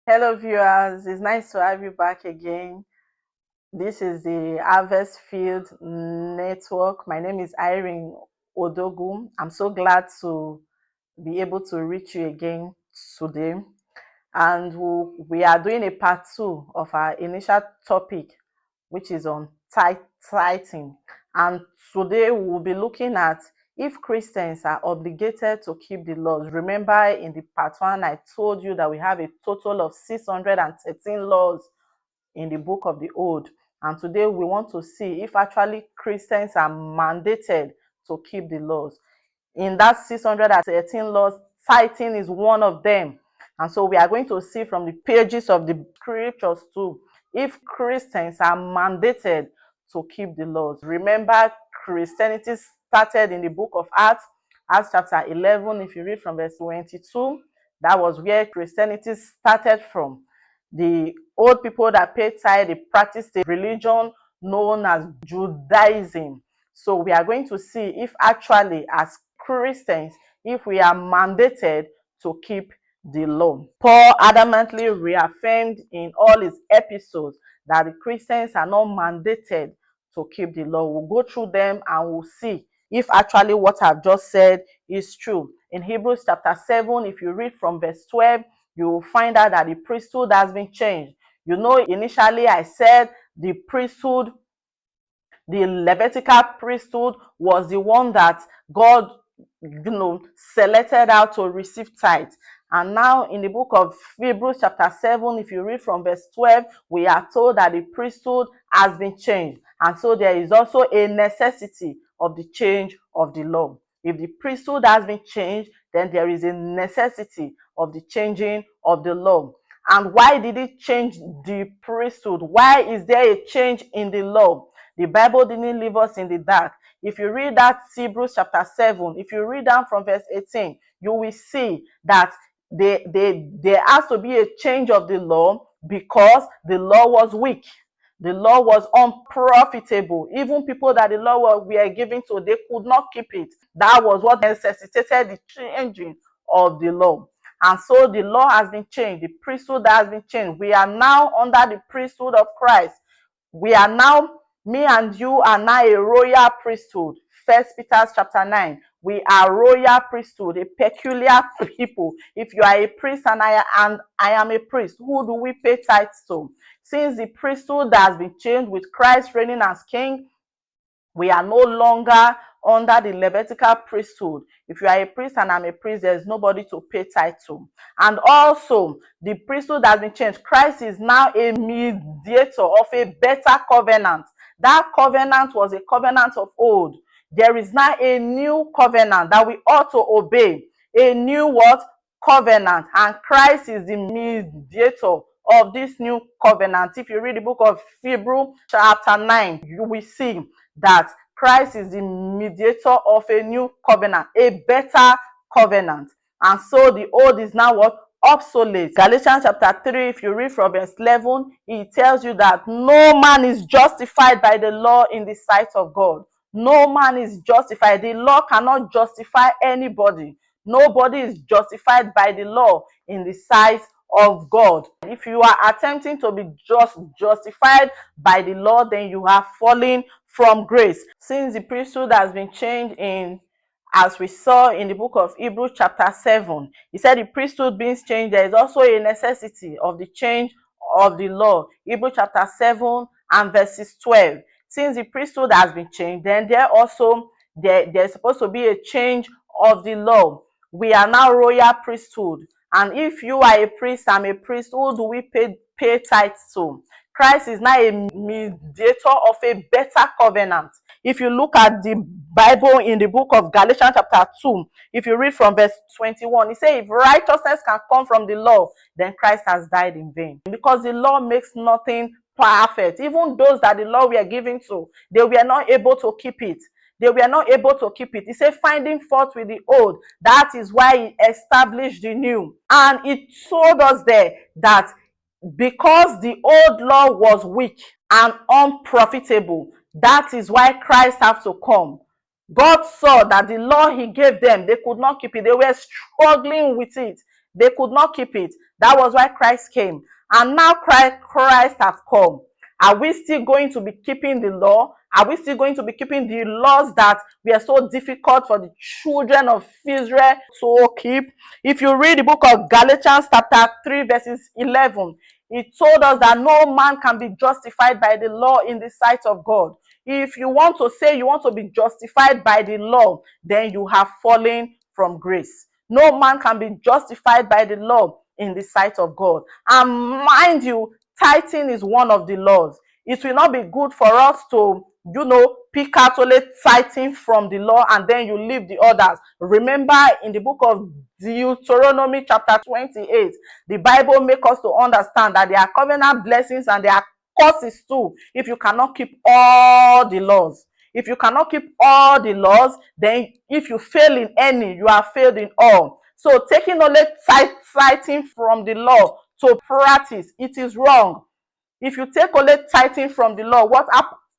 Hello, viewers. It's nice to have you back again. This is the HarvestField Network. My name is Irene Odogu. I'm so glad to be able to reach you again today. And we are doing a part 2 of our initial topic, which is on tithing. And today we will be looking at if Christians are obligated to keep the laws. Remember, in the part 1, I told you that we have a total of 613 laws in the book of the Old. And today we want to see if actually Christians are mandated to keep the laws. In that 613 laws, tithing is one of them. And so we are going to see from the pages of the scriptures too, if Christians are mandated to keep the laws. Remember, Christianity started in the book of Acts, Acts chapter 11. If you read from verse 22, that was where Christianity started from. The old people that paid tithe, they practiced a religion known as Judaism. So we are going to see if actually as Christians, if we are mandated to keep the law. Paul adamantly reaffirmed in all his episodes that the Christians are not mandated to keep the law. We'll go through them and we'll see if actually what I've just said is true. In Hebrews chapter 7, if you read from verse 12, you will find out that the priesthood has been changed. You know, initially I said the priesthood, the Levitical priesthood, was the one that God, selected out to receive tithe. And now in the book of Hebrews chapter 7, if you read from verse 12, we are told that the priesthood has been changed. And so there is also a necessity of the change of the law. If the priesthood has been changed, then there is a necessity of the changing of the law. And why did it change the priesthood? Why is there a change in the law? The Bible didn't leave us in the dark. If you read that Hebrews chapter 7, if you read down from verse 18, you will see that there has to be a change of the law because the law was weak. The law was unprofitable. Even people that the law were given to, they could not keep it. That was what necessitated the changing of the law. And so the law has been changed. The priesthood has been changed. We are now under the priesthood of Christ. We are now, me and you are now a royal priesthood. First Peter chapter 9. We are royal priesthood, a peculiar people. If you are a priest and I am a priest, who do we pay tithes to? Since the priesthood has been changed with Christ reigning as king, we are no longer under the Levitical priesthood. If you are a priest and I'm a priest, there's nobody to pay tithe to. And also, the priesthood has been changed. Christ is now a mediator of a better covenant. That covenant was a covenant of old. There is now a new covenant that we ought to obey. A new what? Covenant. And Christ is the mediator of this new covenant. If you read the book of Hebrews chapter 9, you will see that Christ is the mediator of a new covenant, a better covenant. And so the old is now what? Obsolete. Galatians chapter 3, if you read from verse 11, it tells you that no man is justified by the law in the sight of God. No man is justified. The law cannot justify anybody. Nobody is justified by the law in the sight of God. If you are attempting to be justified by the law, then you are falling from grace. Since the priesthood has been changed as we saw in the book of Hebrews chapter 7, he said the priesthood being changed, there is also a necessity of the change of the law. Hebrews chapter 7 and verses 12. Since the priesthood has been changed, then there's supposed to be a change of the law. We are now royal priesthood. And if you are a priest, I'm a priest, who do we pay tithes to? Christ is now a mediator of a better covenant. If you look at the Bible in the book of Galatians chapter 2, if you read from verse 21, it says, if righteousness can come from the law, then Christ has died in vain. Because the law makes nothing perfect. Even those that the law were given to, they were not able to keep it. They were not able to keep it. He said, finding fault with the old. That is why he established the new. And it told us there that because the old law was weak and unprofitable, that is why Christ had to come. God saw that the law he gave them, they could not keep it. They were struggling with it. They could not keep it. That was why Christ came. And now Christ has come. Are we still going to be keeping the law? Are we still going to be keeping the laws that were so difficult for the children of Israel to keep? If you read the book of Galatians chapter 3 verses 11, it told us that no man can be justified by the law in the sight of God. If you want to say you want to be justified by the law, then you have fallen from grace. No man can be justified by the law in the sight of God. And mind you, tithing is one of the laws. It will not be good for us to, pick out only tithing from the law and then you leave the others. Remember in the book of Deuteronomy chapter 28, the Bible makes us to understand that there are covenant blessings and there are curses too if you cannot keep all the laws. If you cannot keep all the laws, then if you fail in any, you are failed in all. So taking only tithing from the law to practice, it is wrong. If you take only tithing from the law, what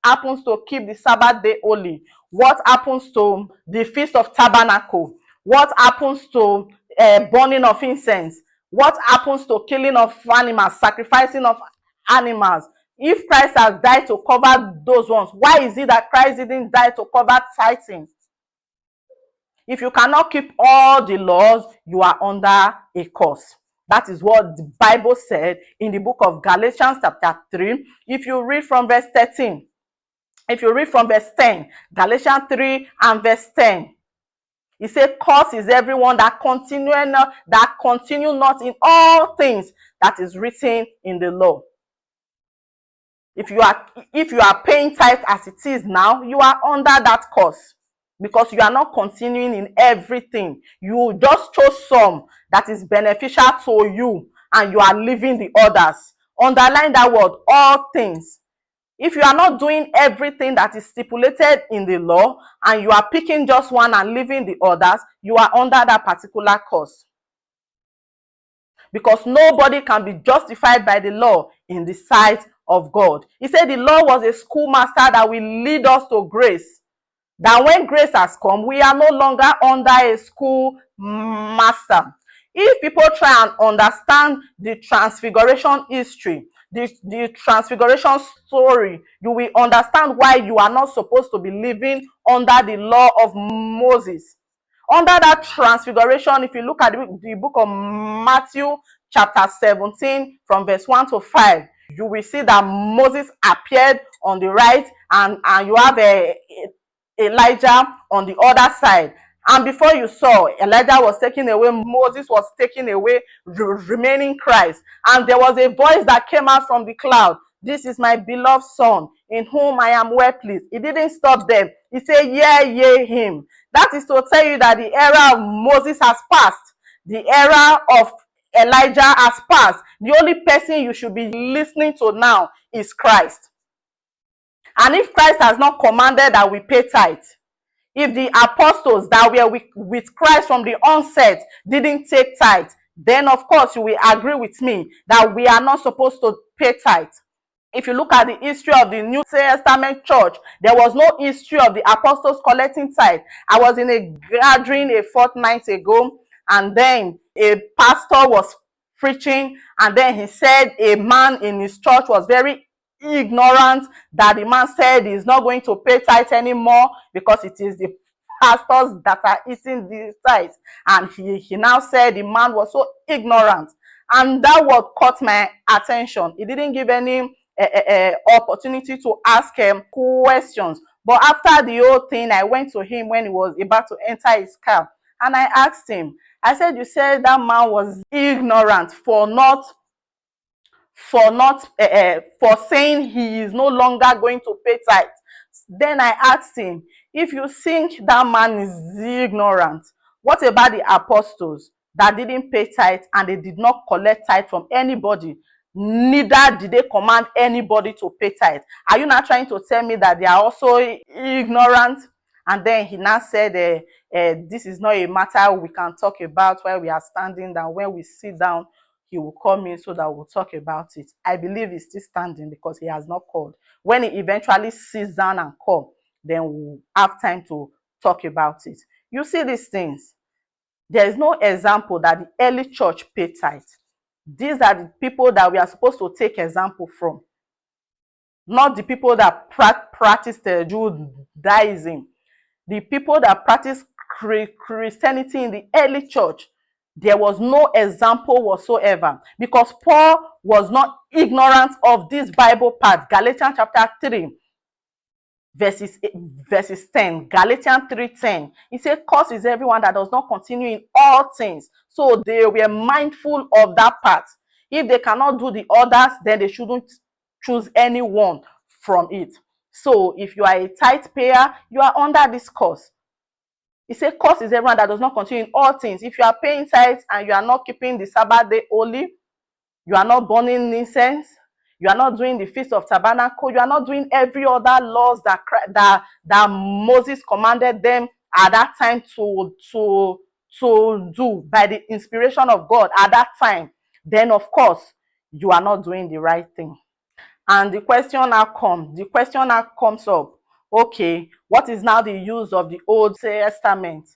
happens to keep the Sabbath day holy? What happens to the Feast of Tabernacle? What happens to burning of incense? What happens to killing of animals, sacrificing of animals? If Christ has died to cover those ones, why is it that Christ didn't die to cover tithing? If you cannot keep all the laws, you are under a curse. That is what the Bible said in the book of Galatians chapter 3. If you read from verse 13, if you read from verse 10, Galatians 3 and verse 10, it says, "Cursed is everyone that continue not in all things that is written in the law." If you are paying tithe as it is now, you are under that curse because you are not continuing in everything. You just chose some that is beneficial to you and you are leaving the others. Underline that word, all things. If you are not doing everything that is stipulated in the law and you are picking just one and leaving the others, you are under that particular curse. Because nobody can be justified by the law in the sight of God. He said the law was a schoolmaster that will lead us to grace. That when grace has come, we are no longer under a schoolmaster. If people try and understand the transfiguration history, the transfiguration story, you will understand why you are not supposed to be living under the law of Moses. Under that transfiguration, if you look at the book of Matthew chapter 17 from verse 1 to 5, you will see that Moses appeared on the right and you have Elijah on the other side. And before you saw, Elijah was taken away, Moses was taken away, remaining Christ. And there was a voice that came out from the cloud. "This is my beloved son, in whom I am well pleased." He didn't stop there. He said, "Hear him." That is to tell you that the era of Moses has passed. The era of Elijah has passed. The only person you should be listening to now is Christ. And if Christ has not commanded that we pay tithe, if the apostles that were with Christ from the onset didn't take tithe, then of course you will agree with me that we are not supposed to pay tithe. If you look at the history of the New Testament church, there was no history of the apostles collecting tithe. I was in a gathering a fortnight ago, and then a pastor was preaching, and then he said a man in his church was very ignorant, that the man said he's not going to pay tithe anymore because it is the pastors that are eating the tithe. And he now said the man was so ignorant. And that word caught my attention. He didn't give any opportunity to ask questions. But after the whole thing, I went to him when he was about to enter his car. And I asked him, I said, "You said that man was ignorant for saying he is no longer going to pay tithe." Then I asked him, if you think that man is ignorant, what about the apostles that didn't pay tithe and they did not collect tithe from anybody? Neither did they command anybody to pay tithe. Are you not trying to tell me that they are also ignorant? And then he now said, this is not a matter we can talk about while we are standing down. When we sit down, he will call me so that we'll talk about it. I believe he's still standing because he has not called. When he eventually sits down and calls, then we'll have time to talk about it. You see these things. There is no example that the early church paid tithe. These are the people that we are supposed to take example from, not the people that practice Judaism. The people that practice Christianity in the early church, there was no example whatsoever, because Paul was not ignorant of this Bible part. Galatians chapter 3 verses 10, Galatians 3:10. He said, "Cursed is everyone that does not continue in all things." So they were mindful of that part. If they cannot do the others, then they shouldn't choose anyone from it. So if you are a tithe payer, you are under this curse. He said, "Cursed is everyone that does not continue in all things." If you are paying tithes and you are not keeping the Sabbath day holy, you are not burning incense, you are not doing the Feast of Tabernacle, you are not doing every other laws that Moses commanded them at that time to do by the inspiration of God at that time, then of course you are not doing the right thing. And the question now comes up, okay, what is now the use of the Old Testament?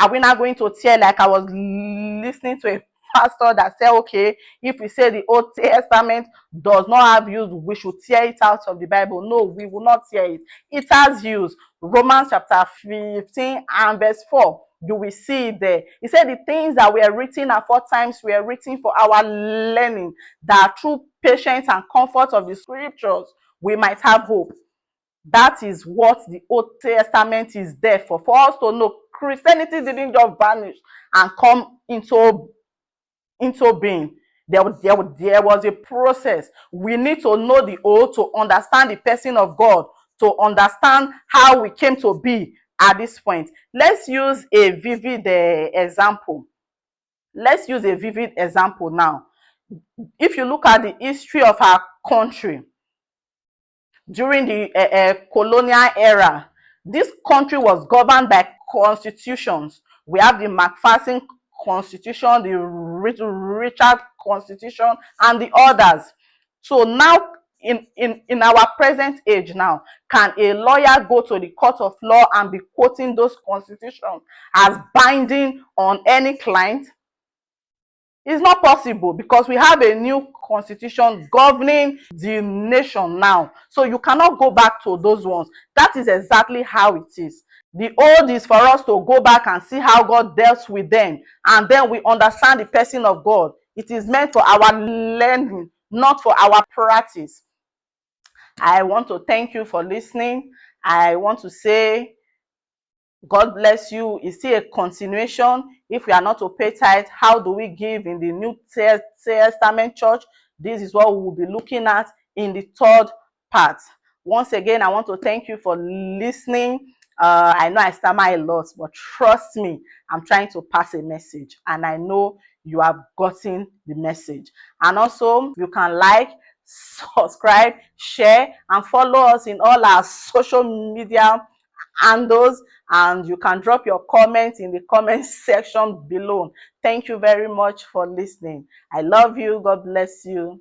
Are we not going to tear, like I was listening to a pastor that said, okay, if we say the Old Testament does not have use, we should tear it out of the Bible? No, we will not tear it. It has use. Romans chapter 15 and verse 4. You will see it there. He said the things that were written aforetime were written for our learning, that through patience and comfort of the scriptures we might have hope. That is what the Old Testament is there for us to know. Christianity didn't just vanish and come into being. There was a process. We need to know the old to understand the person of God, to understand how we came to be at this point. Let's use a vivid example. Let's use a vivid example now. If you look at the history of our country, during the colonial era, this country was governed by constitutions. We have the Macpherson Constitution, the Richard Constitution, and the others. So now, in our present age now, can a lawyer go to the court of law and be quoting those constitutions as binding on any client? It's not possible, because we have a new constitution governing the nation now. So you cannot go back to those ones. That is exactly how it is. The old is for us to go back and see how God dealt with them, and then we understand the person of God. It is meant for our learning, not for our practice. I want to thank you for listening. I want to say God bless you. It's still a continuation. If we are not to pay tithe, how do we give in the New Testament church? This is what we will be looking at in the third part. Once again, I want to thank you for listening. I know I stammer a lot, but trust me, I'm trying to pass a message, and I know you have gotten the message. And also, you can like, subscribe, share, and follow us in all our social media handles, and you can drop your comments in the comment section below. Thank you very much for listening. I love you. God bless you.